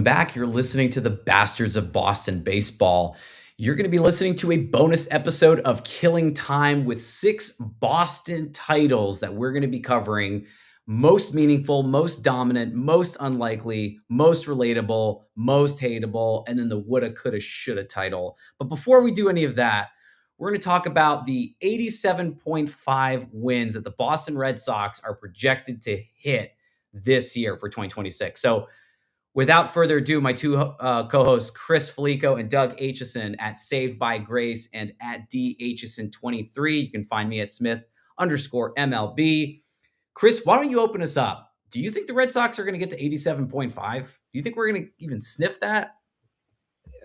Welcome back. You're listening to the Bastards of Boston Baseball. You're going to be listening to a bonus episode of Killing Time with 6 Boston titles that we're going to be covering. Most meaningful, most dominant, most unlikely, most relatable, most hateable, and then the woulda, coulda, shoulda title. But before we do any of that, we're going to talk about the 87.5 wins that the Boston Red Sox are projected to hit this year for 2026. So without further ado, my two co-hosts, Chris Felico and Doug Aitchison at Saved by Grace and at DAitchison23. You can find me at Smith_MLB. Chris, why don't you open us up? Do you think the Red Sox are going to get to 87.5? Do you think we're going to even sniff that?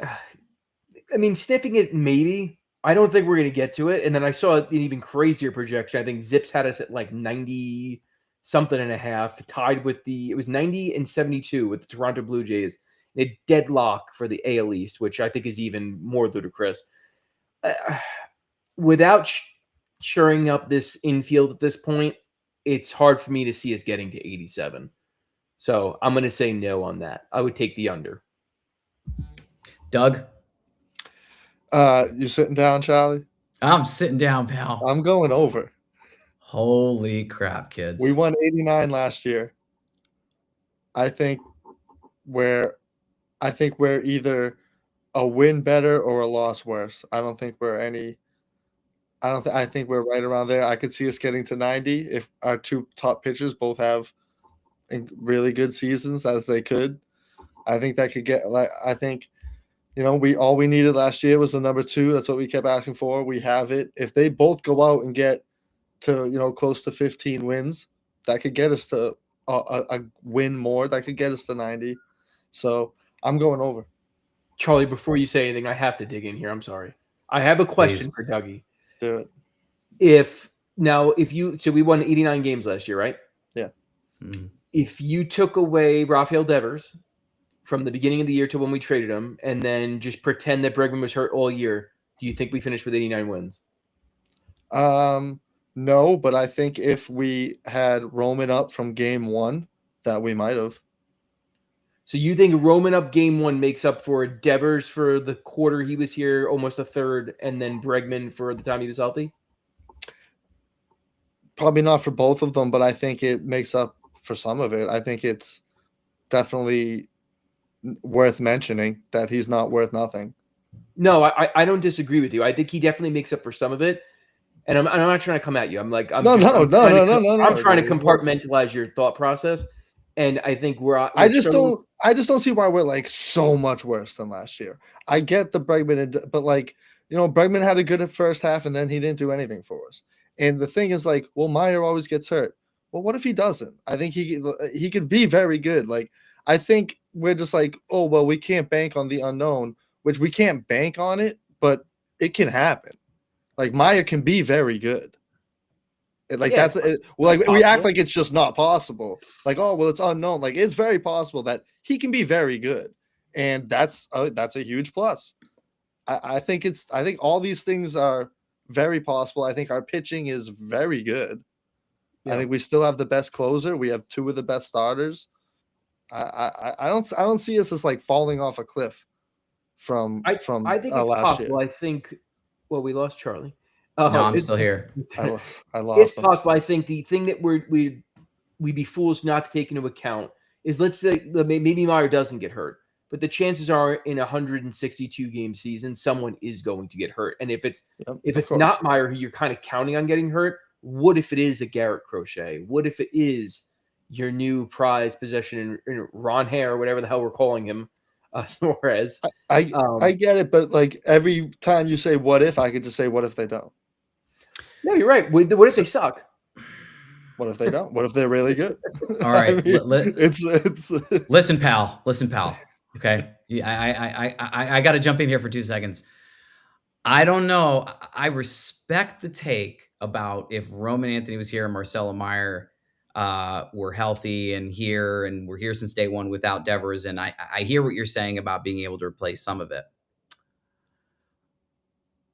I mean, sniffing it, maybe. I don't think we're going to get to it. And then I saw an even crazier projection. I think Zips had us at like 90 something and a half, tied with it was 90 and 72 with the Toronto Blue Jays. A deadlock for the AL East, which I think is even more ludicrous. Without shoring up this infield at this point, it's hard for me to see us getting to 87. So I'm going to say no on that. I would take the under. Doug? You sitting down, Charlie? I'm sitting down, pal. I'm going over. Holy crap, kids. We won 89 last year. I think we're either a win better or a loss worse. I think we're right around there. I could see us getting to 90 if our two top pitchers both have really good seasons as they could. I think that could get all we needed last year was the number 2. That's what we kept asking for. We have it. If they both go out and get to close to 15 wins, that could get us to a win more. That could get us to 90. So I'm going over. Charlie, before you say anything, I have to dig in here. I'm sorry. I have a question for Dougie. Do it. So we won 89 games last year, right? Yeah. Mm-hmm. If you took away Rafael Devers from the beginning of the year to when we traded him, and then just pretend that Bregman was hurt all year, do you think we finished with 89 wins? No, but I think if we had Roman up from game 1, that we might have. So you think Roman up game 1 makes up for Devers for the quarter he was here, almost a third, and then Bregman for the time he was healthy? Probably not for both of them, but I think it makes up for some of it. I think it's definitely worth mentioning that he's not worth nothing. No, I don't disagree with you. I think he definitely makes up for some of it. And I'm not trying to come at you. I'm trying to compartmentalize your thought process. And I think I just don't see why we're like so much worse than last year. I get the Bregman, but Bregman had a good first half and then he didn't do anything for us. And the thing is Meyer always gets hurt. Well, what if he doesn't? I think he could be very good. I think we're just we can't bank on the unknown, which we can't bank on it, but it can happen. Meyer can be very good. We act like it's just not possible. It's unknown. It's very possible that he can be very good, and that's a huge plus. I think all these things are very possible. I think our pitching is very good. Yeah. I think we still have the best closer. We have 2 of the best starters. I don't see us as falling off a cliff from I think it's possible. Year. I think we lost Charlie. No, I'm still here. I lost. It's possible. I think the thing that we'd be foolish not to take into account is, let's say maybe Meyer doesn't get hurt, but the chances are in a 162 game season, someone is going to get hurt. And if it's not Meyer who you're kind of counting on getting hurt, what if it is a Garrett Crochet? What if it is your new prize possession in Ron Hare or whatever the hell we're calling him? Suarez. I get it, but every time you say what if, I could just say what if they don't. No, you're right. What if they suck? What if they don't? What if they're really good? All right. It's Listen, pal. Okay. I got to jump in here for 2 seconds. I don't know. I respect the take about if Roman Anthony was here and Marcelo Meyer were healthy and we're here since day 1 without Devers. And I hear what you're saying about being able to replace some of it.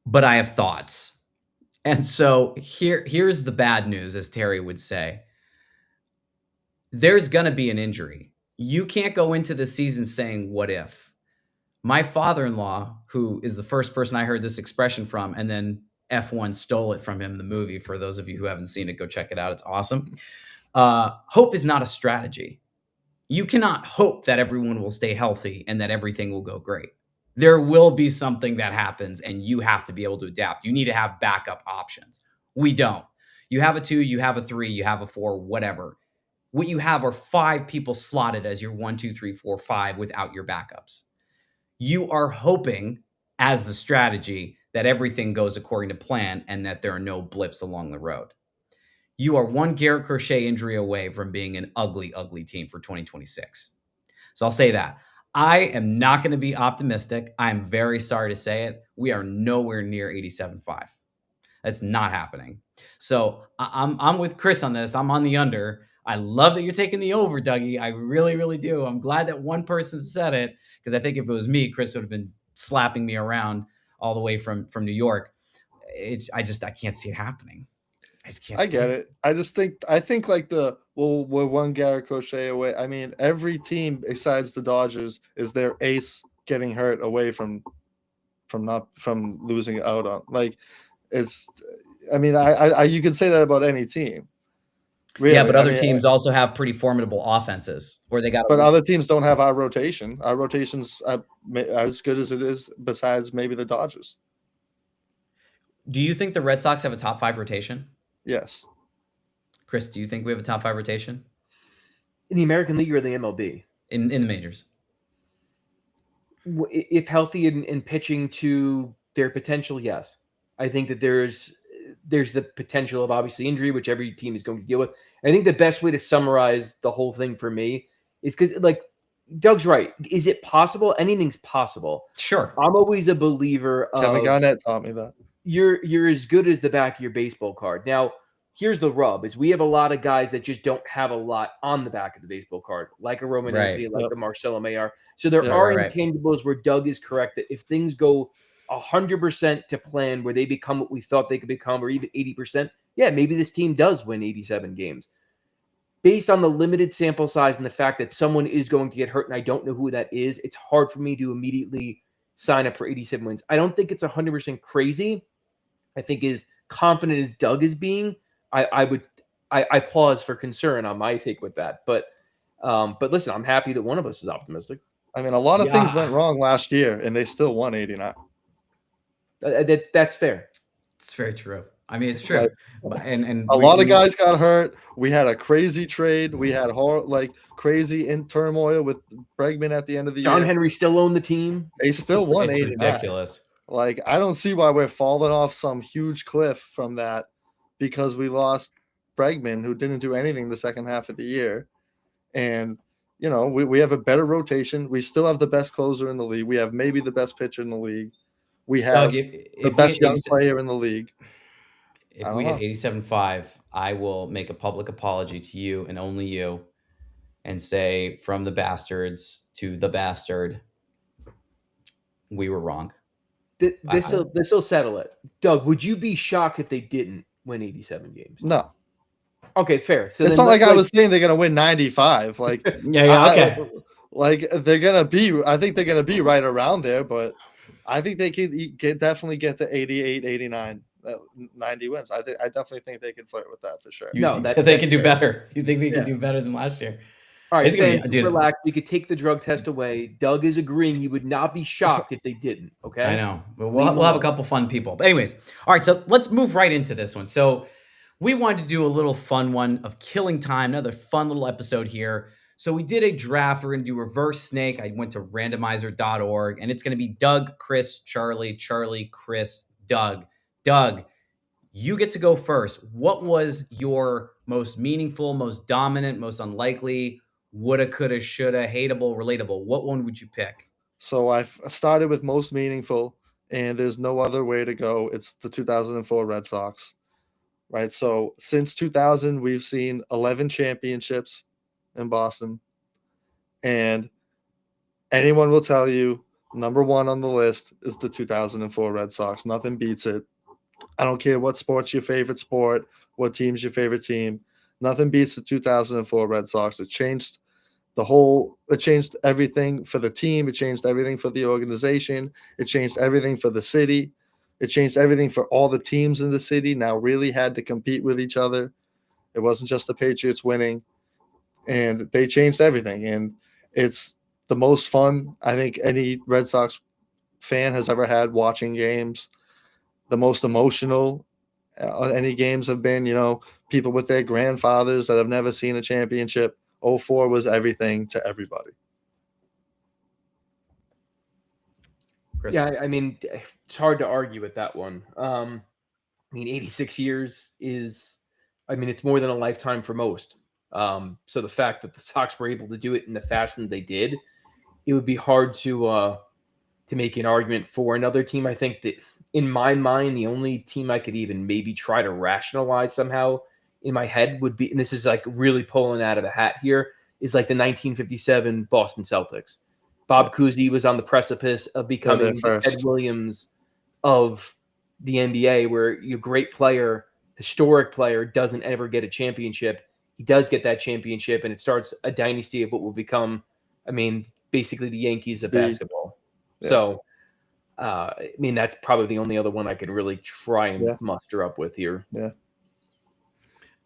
But I have thoughts. And so here's the bad news, as Terry would say. There's going to be an injury. You can't go into the season saying, what if? My father-in-law, who is the first person I heard this expression from, and then F1 stole it from him in the movie. For those of you who haven't seen it, go check it out. It's awesome. Hope is not a strategy. You cannot hope that everyone will stay healthy and that everything will go great. There will be something that happens and you have to be able to adapt. You need to have backup options. We don't. You have a 2, you have a 3, you have a 4, whatever. What you have are 5 people slotted as your 1, 2, 3, 4, 5 without your backups. You are hoping, as the strategy, that everything goes according to plan and that there are no blips along the road. You are one Garrett Crochet injury away from being an ugly, ugly team for 2026. So I'll say that. I am not going to be optimistic. I'm very sorry to say it. We are nowhere near 87.5. That's not happening. So I'm with Chris on this. I'm on the under. I love that you're taking the over, Dougie. I really, really do. I'm glad that one person said it, because I think if it was me, Chris would have been slapping me around all the way from New York. I can't see it happening. I just can't. I get it. I think like we're one Garrett Crochet away. I mean, every team besides the Dodgers is their ace getting hurt away from losing out on. Like, it's. I mean, I you can say that about any team. Really. Yeah, but other teams also have pretty formidable offenses, or they got. But other teams don't have our rotation. Our rotation's as good as it is, besides maybe the Dodgers. Do you think the Red Sox have a top 5 rotation? Yes. Chris, do you think we have a top 5 rotation? In the American League or the MLB? In the majors. If healthy and pitching to their potential, yes. I think that there's the potential of obviously injury, which every team is going to deal with. I think the best way to summarize the whole thing for me is because, like, Doug's right. Is it possible? Anything's possible. Sure. I'm always a believer of Kevin Garnett taught me that. You're as good as the back of your baseball card. Now, here's the rub: is we have a lot of guys that just don't have a lot on the back of the baseball card, like a Roman Anthony, like a Marcelo Mayer. So there are intangibles where Doug is correct that if things go 100% to plan, where they become what we thought they could become, or even 80%, yeah, maybe this team does win 87 games. Based on the limited sample size and the fact that someone is going to get hurt, and I don't know who that is, it's hard for me to immediately sign up for 87 wins. I don't think it's 100% crazy. I think as confident as Doug is being, I pause for concern on my take with that. But listen, I'm happy that one of us is optimistic. I mean, a lot of things went wrong last year, and they still won 89. That's fair. It's very true. I mean, it's true. And a lot of guys got hurt. We had a crazy trade. We had crazy in turmoil with Bregman at the end of the year. John Henry still owned the team. They still won 89. Ridiculous. Like, I don't see why we're falling off some huge cliff from that because we lost Bregman, who didn't do anything the second half of the year. And, you know, we have a better rotation. We still have the best closer in the league. We have maybe the best pitcher in the league. We have the best young player in the league. If we get 87.5, I will make a public apology to you and only you and say, from the bastards to the bastard, we were wrong. This will settle it. Doug, would you be shocked if they didn't win 87 games? No. Okay, fair. So it's not like I was saying they're going to win 95. Like, okay. They're going to be, I think they're going to be right around there, but I think they could definitely get to 88, 89, 90 wins. I definitely think they can flirt with that for sure. They can do better. You think they can do better than last year? All right, relax. We could take the drug test away. Doug is agreeing he would not be shocked if they didn't. Okay, I know. We'll have a couple fun people. But anyways, all right. So let's move right into this one. So we wanted to do a little fun one of killing time. Another fun little episode here. So we did a draft. We're going to do reverse snake. I went to randomizer.org, and it's going to be Doug, Chris, Charlie, Chris, Doug. Doug, you get to go first. What was your most meaningful, most dominant, most unlikely, woulda, coulda, shoulda, hateable, relatable? What one would you pick? So I started with most meaningful, and there's no other way to go. It's the 2004 Red Sox, right? So since 2000, we've seen 11 championships in Boston, and anyone will tell you number one on the list is the 2004 Red Sox. Nothing beats it. I don't care what sport's your favorite sport, what team's your favorite team. Nothing beats the 2004 Red Sox. It changed It changed everything for the team. It changed everything for the organization. It changed everything for the city. It changed everything for all the teams in the city now really had to compete with each other. It wasn't just the Patriots winning, and they changed everything. And it's the most fun I think any Red Sox fan has ever had watching games. The most emotional any games have been. People with their grandfathers that have never seen a championship. '04 was everything to everybody. Chris? Yeah, I mean, it's hard to argue with that one. I mean, 86 years is, I mean, it's more than a lifetime for most. So the fact that the Sox were able to do it in the fashion they did, it would be hard to make an argument for another team. I think that in my mind, the only team I could even maybe try to rationalize somehow in my head would be, and this is like really pulling out of the hat here, is like the 1957 Boston Celtics. Bob Cousy was on the precipice of becoming the Ed Williams of the NBA, where your great player, historic player, doesn't ever get a championship. He does get that championship, and it starts a dynasty of what will become, I mean, basically the Yankees of basketball. Yeah. So, I mean, that's probably the only other one I could really try and muster up with here. Yeah.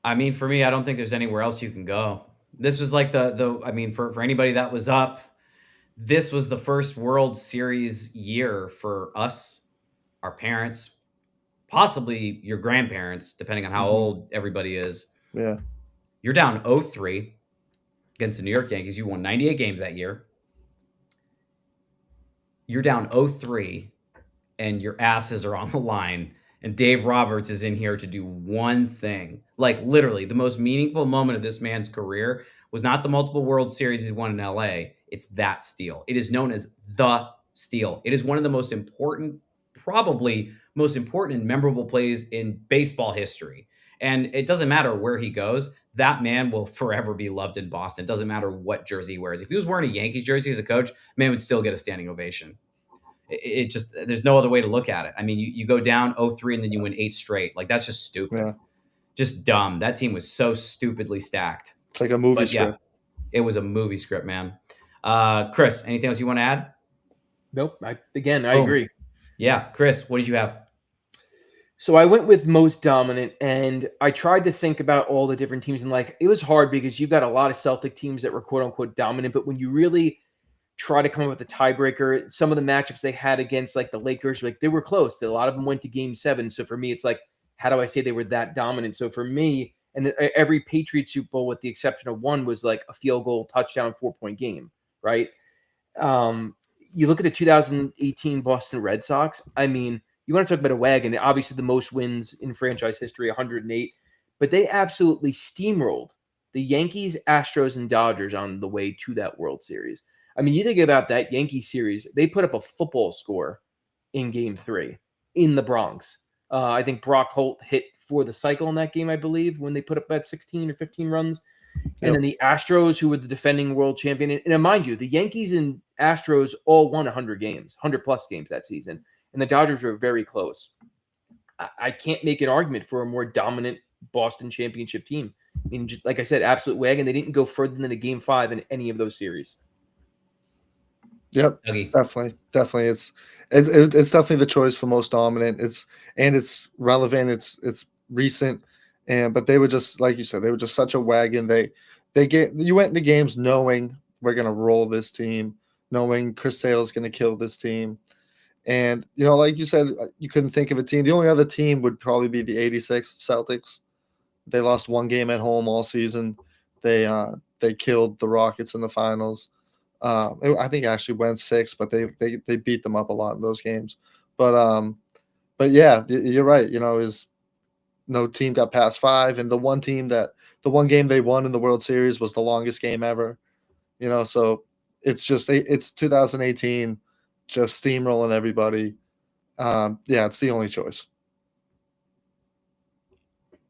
I mean, for me, I don't think there's anywhere else you can go. This was like I mean, for anybody that was up, this was the first World Series year for us, our parents, possibly your grandparents, depending on how old everybody is. Yeah. You're down 0-3 against the New York Yankees. You won 98 games that year. You're down 0-3 and your asses are on the line. And Dave Roberts is in here to do one thing. Like literally the most meaningful moment of this man's career was not the multiple World Series he's won in LA. It's that steal. It is known as the steal. It is one of the most important, probably most important and memorable plays in baseball history. And it doesn't matter where he goes. That man will forever be loved in Boston. It doesn't matter what jersey he wears. If he was wearing a Yankees jersey as a coach, man would still get a standing ovation. It just, there's no other way to look at it. I mean, you go down 0-3 and then you win 8 straight. Like, that's just stupid. Yeah. Just dumb. That team was so stupidly stacked. It's like a movie script. Yeah, it was a movie script, man. Chris, anything else you want to add? Nope. I agree. Yeah. Chris, what did you have? So I went with most dominant, and I tried to think about all the different teams, and like, it was hard because you've got a lot of Celtic teams that were quote unquote dominant, but when you really try to come up with a tiebreaker, some of the matchups they had against like the Lakers, like they were close. A lot of them went to Game 7. So for me, it's like, how do I say they were that dominant? So for me, and every Patriots Super Bowl, with the exception of one, was like a field goal, touchdown, 4-point game, right? You look at the 2018 Boston Red Sox. I mean, you want to talk about a wagon. Obviously, the most wins in franchise history, 108. But they absolutely steamrolled the Yankees, Astros, and Dodgers on the way to that World Series. I mean, you think about that Yankee series, they put up a football score in Game 3 in the Bronx. I think Brock Holt hit for the cycle in that game, I believe, when they put up that 16 or 15 runs. And then the Astros, who were the defending world champion. And mind you, the Yankees and Astros all won 100 games, 100-plus games that season. And the Dodgers were very close. I can't make an argument for a more dominant Boston championship team. I mean, just, like I said, absolute wagon. They didn't go further than a Game 5 in any of those series. Yep, definitely. It's definitely the choice for most dominant. It's relevant. It's recent, but they were just, like you said, they were just such a wagon. You went into games knowing we're gonna roll this team, knowing Chris Sale's gonna kill this team, and like you said, you couldn't think of a team. The only other team would probably be the '86 Celtics. They lost one game at home all season. They killed the Rockets in the finals. I think actually went 6, but they beat them up a lot in those games. But yeah, you're right. Is no team got past 5, and the one game they won in the World Series was the longest game ever. So it's 2018, just steamrolling everybody. Yeah, it's the only choice.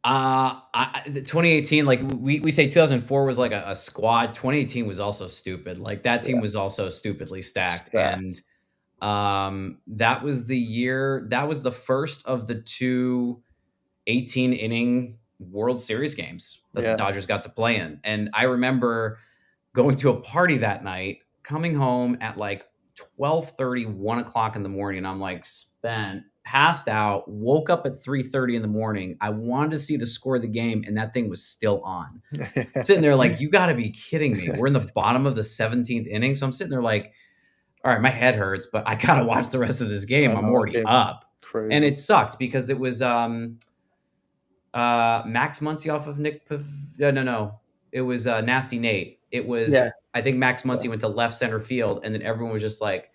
2018, like we say 2004 was like a squad. 2018 was also stupid. Like that team was also stupidly stacked. And that was the year, that was the first of the 2 18-inning World Series games that the Dodgers got to play in. And I remember going to a party that night, coming home at like 12:30, 1 o'clock in the morning. I'm like passed out, woke up at 3:30 in the morning. I wanted to see the score of the game, and that thing was still on. Sitting there like, you got to be kidding me. We're in the bottom of the 17th inning. So I'm sitting there like, all right, my head hurts, but I got to watch the rest of this game. I'm already up. Crazy. And it sucked because it was Max Muncy off of Nick. No. It was Nasty Nate. It was, I think Max Muncy went to left center field, and then everyone was just like,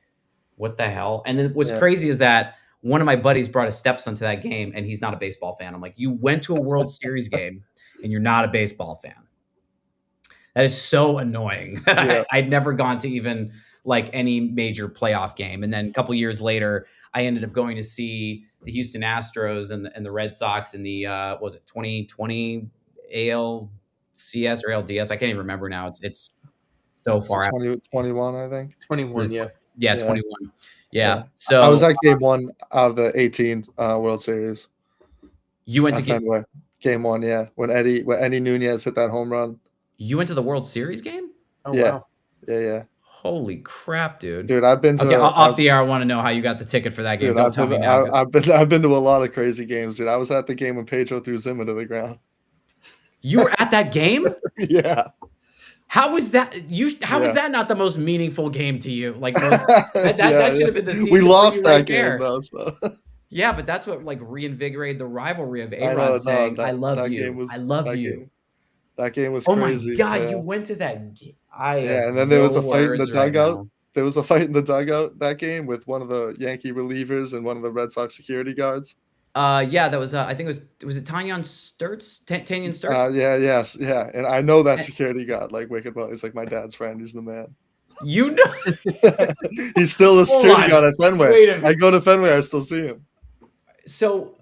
what the hell? And then what's crazy is that one of my buddies brought his stepson to that game, and he's not a baseball fan. I'm like, you went to a World Series game, and you're not a baseball fan. That is so annoying. I'd never gone to even like any major playoff game. And then a couple years later, I ended up going to see the Houston Astros and the Red Sox in the, what was it 2020 ALCS or LDS? I can't even remember now. It's so far out. 21, I think. 21, yeah. Yeah, 21. Yeah. So I was at game 1 of the 18 World Series. You went to game 1, yeah. When Eddie Nunez hit that home run. You went to the World Series game? Oh, wow. Yeah. Holy crap, dude! Dude, I've been to off the air. I want to know how you got the ticket for that game. Dude, Don't tell me now. I've been to a lot of crazy games, dude. I was at the game when Pedro threw Zimmer to the ground. You were at that game? Yeah. How was that? How was that not the most meaningful game to you? Like that should have been the season. We lost that game, though. So. Yeah, but that's what like reinvigorated the rivalry of A-Rod saying, "I love you. I love you." That game was crazy. Oh my god, yeah. You went to that game. And then there was a fight in the dugout. There was a fight in the dugout that game with one of the Yankee relievers and one of the Red Sox security guards. Yeah, that was I think it was it Tanyan Sturtz? Tanyan Sturtz? Yeah. And I know that security guard like wicked well. He's like my dad's friend. He's the man. You know, he's still the security guard at Fenway. Wait a minute. I go to Fenway, I still see him. So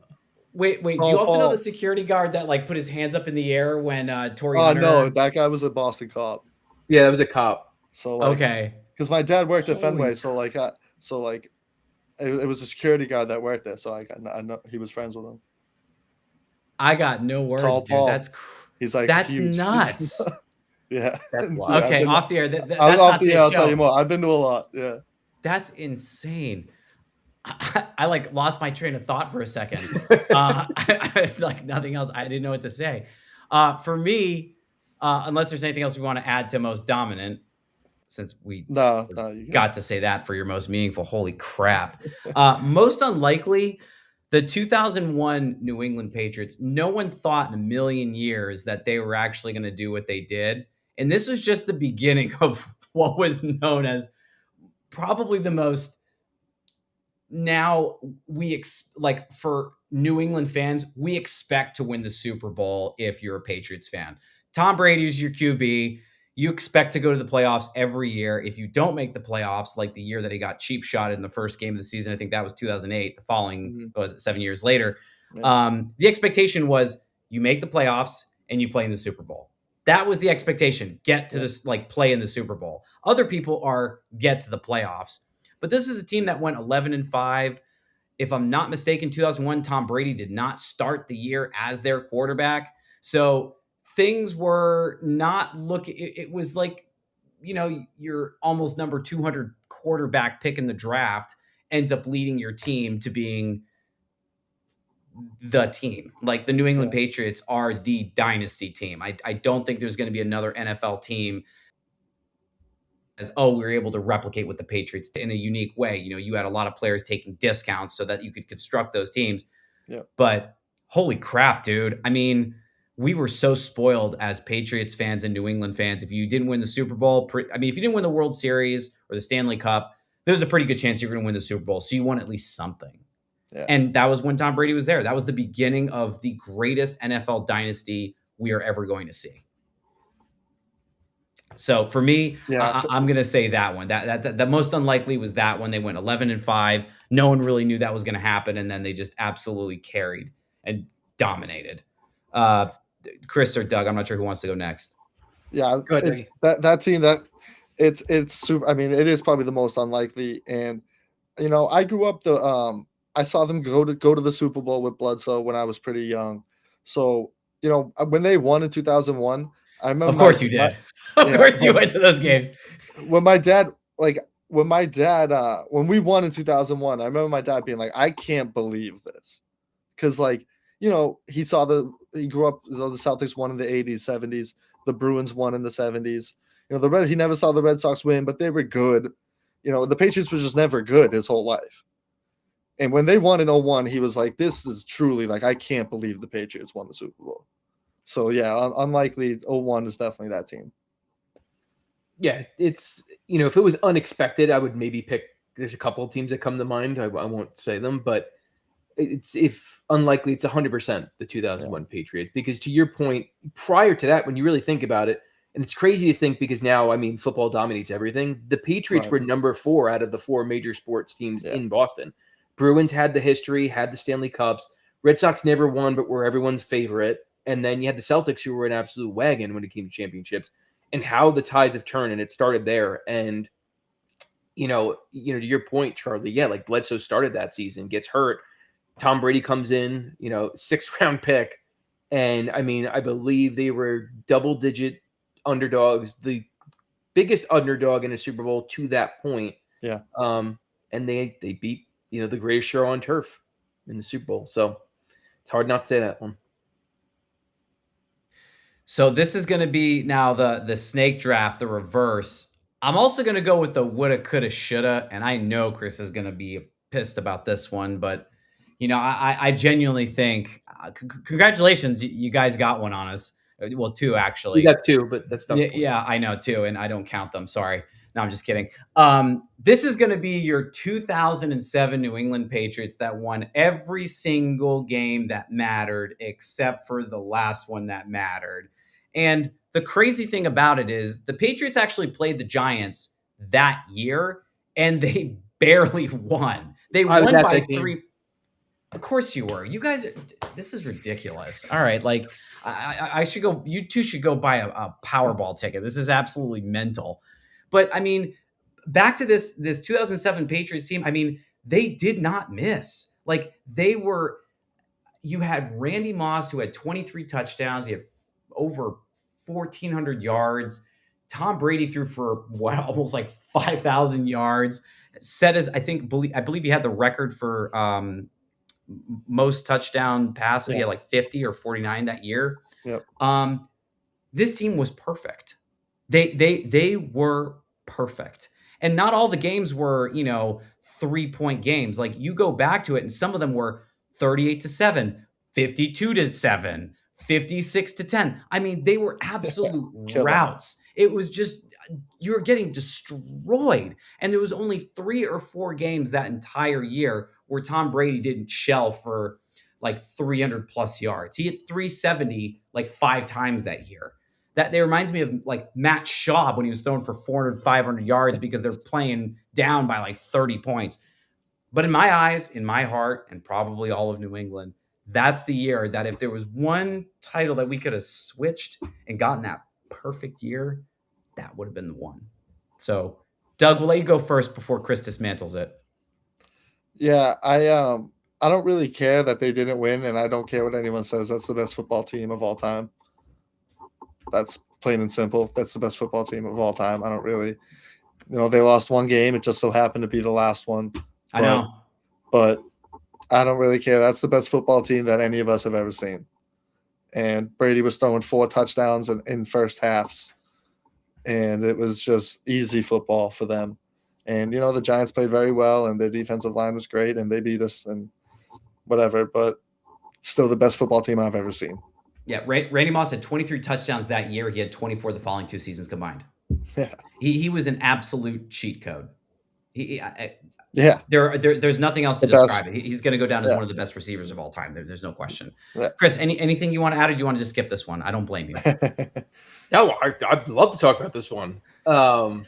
wait. Do you also know the security guard that like put his hands up in the air when Torrey Hunter? No, that guy was a Boston cop. Yeah, that was a cop. So like, okay, because my dad worked at Fenway, so it was a security guard that worked there. So I know he was friends with him. I got no words, dude. That's he's like that's huge. nuts. Yeah, that's wild. Okay, off the air. That's off the air. I'll tell you more. I've been to a lot. Yeah, that's insane. I like lost my train of thought for a second. Like nothing else. I didn't know what to say. For me, unless there's anything else we want to add to most dominant, since we got to say that for your most meaningful. Holy crap. Most unlikely, the 2001 New England Patriots, no one thought in a million years that they were actually going to do what they did. And this was just the beginning of what was known as probably the most, now like for New England fans, we expect to win the Super Bowl if you're a Patriots fan. Tom Brady's your QB. You expect to go to the playoffs every year. If you don't make the playoffs, like the year that he got cheap shotted in the first game of the season, I think that was 2008, the following, was it 7 years later? Yeah. The expectation was you make the playoffs and you play in the Super Bowl. That was the expectation. Get to this, like play in the Super Bowl. Other people are get to the playoffs. But this is a team that went 11-5. If I'm not mistaken, 2001, Tom Brady did not start the year as their quarterback. So things were not looking, it was like, you're almost number 200 quarterback pick in the draft ends up leading your team to being the team. Like the New England Patriots are the dynasty team. I don't think there's going to be another NFL team as, we were able to replicate with the Patriots in a unique way. You had a lot of players taking discounts so that you could construct those teams. Yeah. But holy crap, dude. I mean, we were so spoiled as Patriots fans and New England fans. If you didn't win the Super Bowl, if you didn't win the World Series or the Stanley Cup, there's a pretty good chance you're going to win the Super Bowl. So you won at least something. Yeah. And that was when Tom Brady was there. That was the beginning of the greatest NFL dynasty we are ever going to see. So for me, I'm going to say that one. That the most unlikely was that one. They went 11-5. No one really knew that was going to happen, and then they just absolutely carried and dominated. Chris or Doug, I'm not sure who wants to go next. Yeah, go ahead, it's that team that it's super. I mean, it is probably the most unlikely. And I grew up I saw them go to the Super Bowl with Bledsoe when I was pretty young. So when they won in 2001. I remember. Of course you did. Of Yeah, course you but went to those games. when my dad, like, when we won in 2001, I remember my dad being like, "I can't believe this," because like he grew up. The Celtics won in the 80s, 70s. The Bruins won in the 70s. He never saw the Red Sox win, but they were good. The Patriots were just never good his whole life. And when they won in 01, he was like, "This is truly like I can't believe the Patriots won the Super Bowl." So yeah, unlikely 01 is definitely that team. Yeah, it's if it was unexpected, I would maybe pick. There's a couple of teams that come to mind. I won't say them, but if unlikely, it's 100% the 2001 Patriots. Because to your point, prior to that, when you really think about it, and it's crazy to think because now, I mean, football dominates everything. The Patriots were number 4 out of the 4 major sports teams in Boston. Bruins had the history, had the Stanley Cups. Red Sox never won, but were everyone's favorite. And then you had the Celtics, who were an absolute wagon when it came to championships. And how the tides have turned, and it started there. And to your point, Charlie, like Bledsoe started that season, gets hurt. Tom Brady comes in, 6th round pick. And I mean, I believe they were double-digit underdogs, the biggest underdog in a Super Bowl to that point. Yeah. And they beat, the greatest show on turf in the Super Bowl. So it's hard not to say that one. So this is going to be now the snake draft, the reverse. I'm also going to go with the woulda, coulda, shoulda, and I know Chris is going to be pissed about this one, but I genuinely think congratulations, you guys got one on us. Well, 2 actually. We got 2, but that's not. Yeah, I know 2, and I don't count them. Sorry. No, I'm just kidding. This is going to be your 2007 New England Patriots that won every single game that mattered except for the last one that mattered. And the crazy thing about it is the Patriots actually played the Giants that year, and they barely won. They won by 3. Of course you were. You guys, this is ridiculous. All right, like I should go. You two should go buy a Powerball ticket. This is absolutely mental. But I mean, back to this 2007 Patriots team. I mean, they did not miss. Like you had Randy Moss, who had 23 touchdowns. He had over 1,400 yards. Tom Brady threw for almost like 5,000 yards. I believe he had the record for most touchdown passes. He had like 50 or 49 that year. Yep. This team was perfect. They were perfect. And not all the games were, 3-point games. Like you go back to it and some of them were 38-7, 52-7, 56-10. I mean, they were absolute routes. It was just, you were getting destroyed. And there was only 3 or 4 games that entire year where Tom Brady didn't shell for like 300 plus yards. He hit 370 like 5 times that year. That reminds me of like Matt Schaub when he was throwing for 400, 500 yards because they're playing down by like 30 points. But in my eyes, in my heart, and probably all of New England, that's the year that if there was one title that we could have switched and gotten that perfect year, that would have been the one. So, Doug, we'll let you go first before Chris dismantles it. Yeah, I don't really care that they didn't win, and I don't care what anyone says. That's the best football team of all time. That's plain and simple. That's the best football team of all time. I don't really, they lost one game. It just so happened to be the last one. I know. But I don't really care. That's the best football team that any of us have ever seen. And Brady was throwing 4 touchdowns in first halves. And it was just easy football for them. And, the Giants played very well, and their defensive line was great, and they beat us and whatever. But still the best football team I've ever seen. Yeah, Randy Moss had 23 touchdowns that year. He had 24 the following 2 seasons combined. Yeah. He was an absolute cheat code. Yeah. There's nothing else to describe it. He's going to go down as one of the best receivers of all time. There's no question. Yeah. Chris, anything you want to add, or do you want to just skip this one? I don't blame you. No, I'd love to talk about this one. No,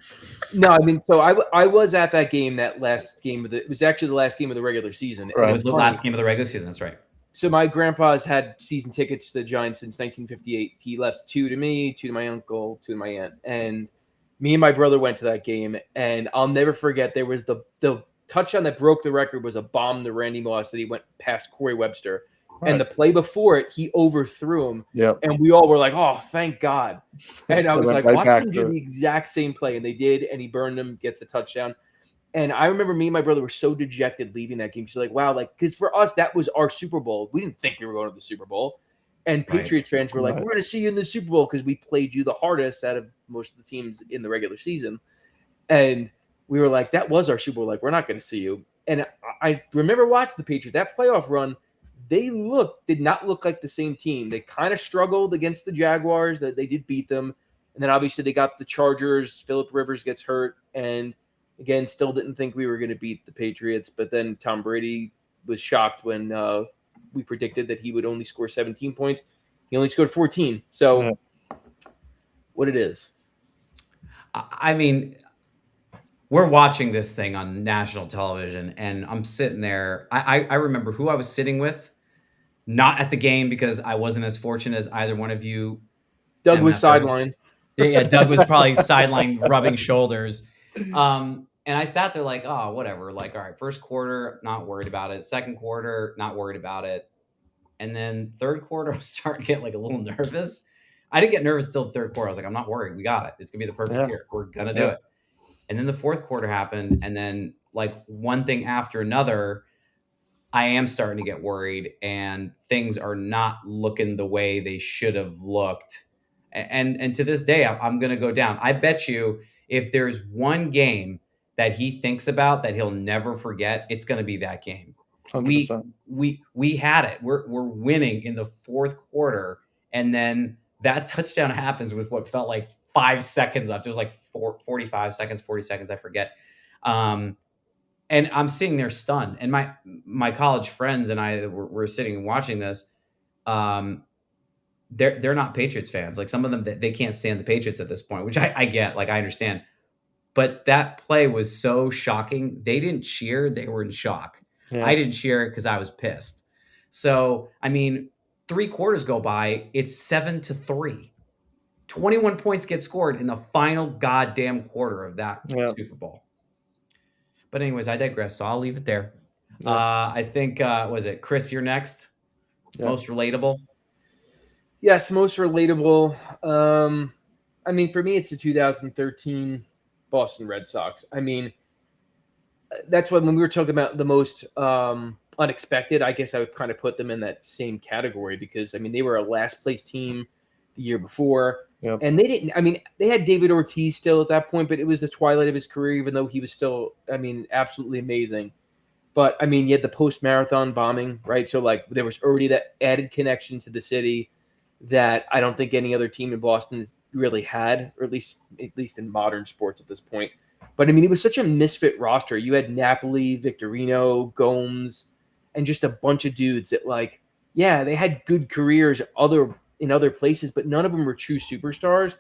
I mean, so I was at that game, that last game it was actually the last game of the regular season. Right. It was the last game of the regular season. That's right. So my grandpa's had season tickets to the Giants since 1958. He left 2 to me, 2 to my uncle, 2 to my aunt. And me and my brother went to that game. And I'll never forget, there was the touchdown that broke the record was a bomb to Randy Moss that he went past Corey Webster. And the play before it, he overthrew him. Yep. And we all were like, oh, thank God. And I was like, right watch back him to do the exact same play. And they did, and he burned him, gets the touchdown. And I remember me and my brother were so dejected leaving that game. She's like, wow, like, because for us, that was our Super Bowl. We didn't think we were going to the Super Bowl. And Patriots fans were like, we're going to see you in the Super Bowl because we played you the hardest out of most of the teams in the regular season. And we were like, that was our Super Bowl. Like, we're not going to see you. And I remember watching the Patriots, that playoff run, they did not look like the same team. They kind of struggled against the Jaguars. That they did beat them. And then obviously they got the Chargers. Phillip Rivers gets hurt. And again, still didn't think we were going to beat the Patriots. But then Tom Brady was shocked when we predicted that he would only score 17 points. He only scored 14. So what it is. I mean, we're watching this thing on national television, and I'm sitting there. I remember who I was sitting with, not at the game because I wasn't as fortunate as either one of you. Doug was sidelined. Yeah, Doug was probably sidelined rubbing shoulders. And I sat there like, oh, whatever. Like, all right, first quarter, not worried about it. Second quarter, not worried about it. And then third quarter, I was starting to get like a little nervous. I didn't get nervous till the third quarter. I was like, I'm not worried. We got it. It's going to be the perfect year. We're going to do it. And then the fourth quarter happened. And then like one thing after another, I am starting to get worried and things are not looking the way they should have looked. And to this day, I'm going to go down. I bet you if there's one game that he thinks about that he'll never forget, it's going to be that game. 100%. We had it. We're winning in the fourth quarter. And then that touchdown happens with what felt like 5 seconds left. It was like 45 seconds, 40 seconds. I forget. And I'm sitting there stunned. And my college friends and I were sitting and watching this. They're not Patriots fans. Like some of them, they can't stand the Patriots at this point, which I get. Like I understand. But that play was so shocking. They didn't cheer. They were in shock. Yeah. I didn't cheer because I was pissed. So, I mean, 3 quarters go by. It's 7-3. 21 points get scored in the final goddamn quarter of that Super Bowl. But anyways, I digress. So I'll leave it there. Yeah. I think, was it Chris, you're next? Yeah. Most relatable? Yes, most relatable. I mean, for me, it's the 2013 Boston Red Sox. I mean, that's when we were talking about the most unexpected, I guess I would kind of put them in that same category because, I mean, they were a last place team the year before. Yep. And they had David Ortiz still at that point, but it was the twilight of his career, even though he was still, I mean, absolutely amazing. But, I mean, you had the post-marathon bombing, right? So, like, there was already that added connection to the city that I don't think any other team in Boston really had, or at least in modern sports at this point. But, I mean, it was such a misfit roster. You had Napoli, Victorino, Gomes, and just a bunch of dudes that, like, yeah, they had good careers in other places, but none of them were true superstars.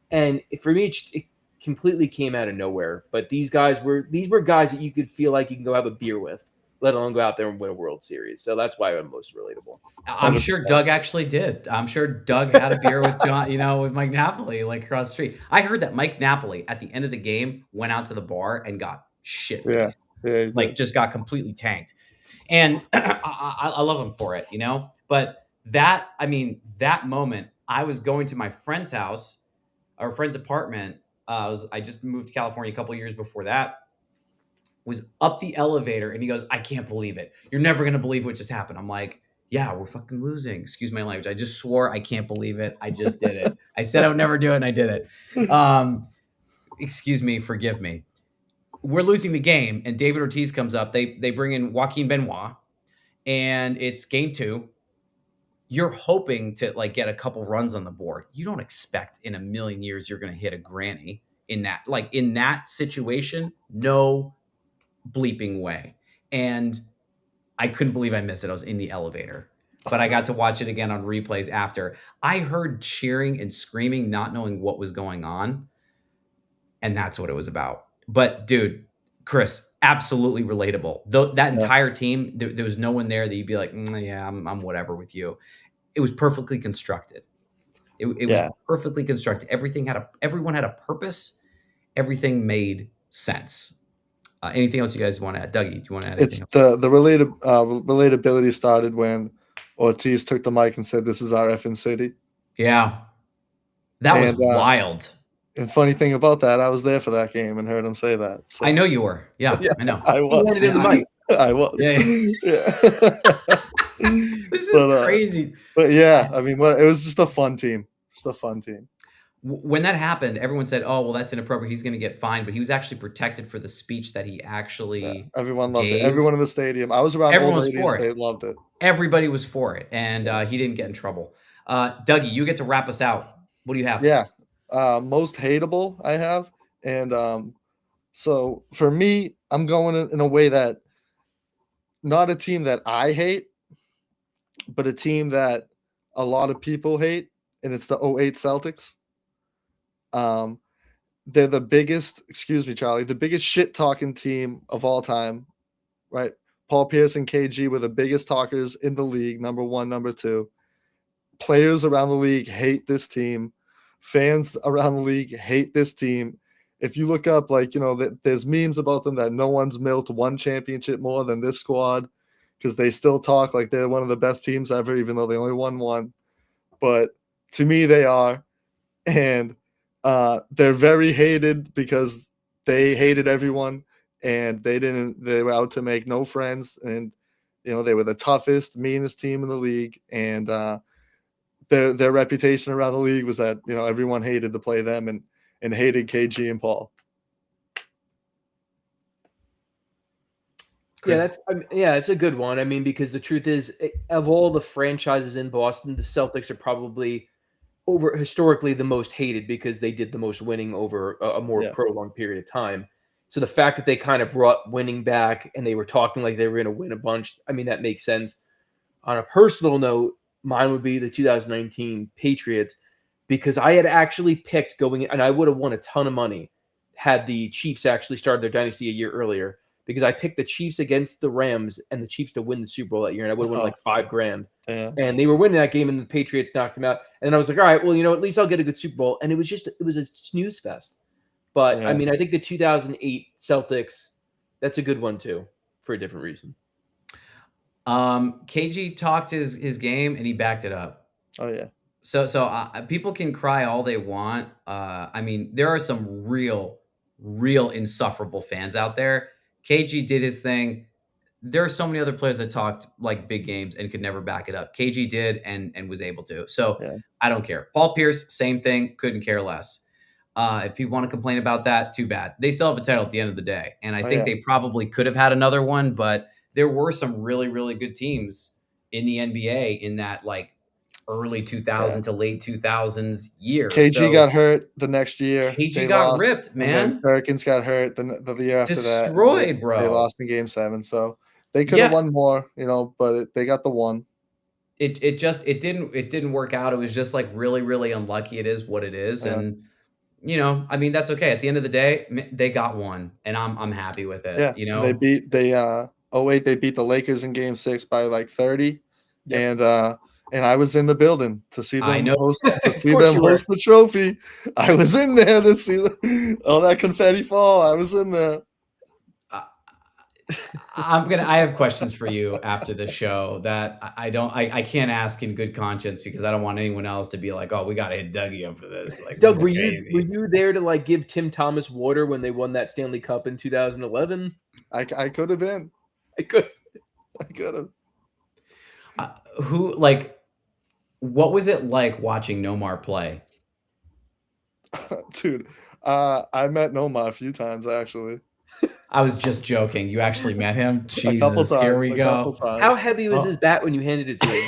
And for me, it completely came out of nowhere. But these were guys that you could feel like you can go have a beer with, let alone go out there and win a World Series. So that's why I'm most relatable. I'm sure Doug actually did. I'm sure Doug had a beer with John, with Mike Napoli, like across the street. I heard that Mike Napoli at the end of the game went out to the bar and got shit-faced. Yeah, like just got completely tanked. And I love him for it, But that moment, I was going to my friend's house, or friend's apartment. I just moved to California a couple of years before that. Was up the elevator and he goes, I can't believe it. You're never going to believe what just happened. I'm like, yeah, we're fucking losing. Excuse my language. I just swore I can't believe it. I just did it. I said I would never do it and I did it. Excuse me. Forgive me. We're losing the game and David Ortiz comes up. They bring in Joaquin Benoit and it's game 2. You're hoping to like get a couple runs on the board. You don't expect in a million years you're going to hit a granny in that situation. No bleeping way. And I couldn't believe I missed it. I was in the elevator, but I got to watch it again on replays after. I heard cheering and screaming, not knowing what was going on. And that's what it was about. But dude, Chris, absolutely relatable. That entire team, there was no one there that you'd be like, yeah, I'm whatever with you. It was perfectly constructed. It was perfectly constructed. Everyone had a purpose. Everything made sense. Anything else you guys want to add? Dougie, do you want to add anything else? The relatability started when Ortiz took the mic and said, "This is our effing city." Yeah. That was And, wild. and funny thing about that, I was there for that game and heard him say that. So I know you were. Yeah, Yeah. I know. I He was. handed him the mic. I was. Yeah. Yeah. This is crazy. But yeah, I mean, it was just a fun team. Just a fun team. When that happened, everyone said, "Oh, well, that's inappropriate. He's going to get fined." But he was actually protected for the speech that he actually Yeah, everyone loved it. gave. Everyone in the stadium. I was around Everyone old was ladies. for it. They loved it. Everybody was for it, and he didn't get in trouble. Dougie, you get to wrap us out. What do you have? Yeah, most hateable I have, and so for me, I'm going in a way that not a team that I hate, but a team that a lot of people hate, and it's the 08 Celtics. They're the biggest, excuse me, Charlie, the biggest shit talking team of all time, right? Paul Pierce and KG were the biggest talkers in the league, number one, number two. Players around the league hate this team. Fans around the league hate this team. If you look up, like, there's memes about them that no one's milked one championship more than this squad, because they still talk like they're one of the best teams ever, even though they only won one. But to me, they are. And they're very hated because they hated everyone, and they were out to make no friends. And, they were the toughest, meanest team in the league. And their reputation around the league was that, everyone hated to play them and hated KG and Paul. Chris? Yeah, it's a good one. I mean, because the truth is, of all the franchises in Boston, the Celtics are probably historically the most hated because they did the most winning over a more prolonged period of time. So the fact that they kind of brought winning back and they were talking like they were going to win a bunch, I mean, that makes sense. On a personal note, mine would be the 2019 Patriots, because I had actually picked going, and I would have won a ton of money had the Chiefs actually started their dynasty a year earlier, because I picked the Chiefs against the Rams and the Chiefs to win the Super Bowl that year, and I would have won like $5,000. Yeah. And they were winning that game, and the Patriots knocked them out. And I was like, all right, well, at least I'll get a good Super Bowl. And it was a snooze fest. But I mean, I think the 2008 Celtics, that's a good one too, for a different reason. KG talked his game and he backed it up. Oh yeah. So people can cry all they want. I mean, there are some real insufferable fans out there. KG did his thing. There are so many other players that talked like big games and could never back it up. KG did and was able to. So I don't care. Paul Pierce, same thing. Couldn't care less. If people want to complain about that, too bad. They still have a title at the end of the day. And I think they probably could have had another one, but there were some really, really good teams in the NBA in that like early 2000 to late 2000s year. KG got hurt the next year. KG got ripped, man. Perkins got hurt the year after that. Destroyed, bro. They lost in Game 7, so they could have won more, but they got the one. It didn't work out. It was just like really, really unlucky. It is what it is, and I mean, that's okay. At the end of the day, they got one, and I'm happy with it. Yeah, they beat 08. They beat the Lakers in Game 6 by like 30, and I was in the building to see them host the trophy. I was in there to see all that confetti fall. I was in there. I have questions for you after the show that I can't ask in good conscience, because I don't want anyone else to be like, oh, we got to hit Dougie up for this. Like, Doug, were you there to like give Tim Thomas water when they won that Stanley Cup in 2011? I could have been. I could have. What was it like watching Nomar play? Dude, I met Nomar a few times, actually. I was just joking. You actually met him? Jesus, here we go. How heavy was his bat when you handed it to him?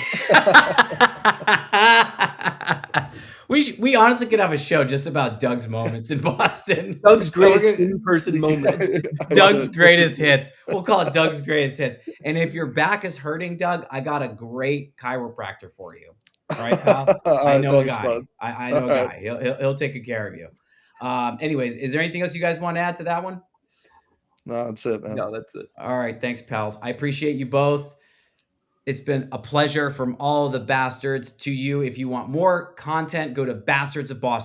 We honestly could have a show just about Doug's moments in Boston. Doug's greatest in-person moment. Doug's greatest hits. We'll call it Doug's greatest hits. And if your back is hurting, Doug, I got a great chiropractor for you. All right, pal? I know a guy. I know a guy. He'll take good care of you. Anyways, is there anything else you guys want to add to that one? No, that's it, man. No, that's it. All right. Thanks, pals. I appreciate you both. It's been a pleasure from all of the bastards to you. If you want more content, go to Bastards of Boston.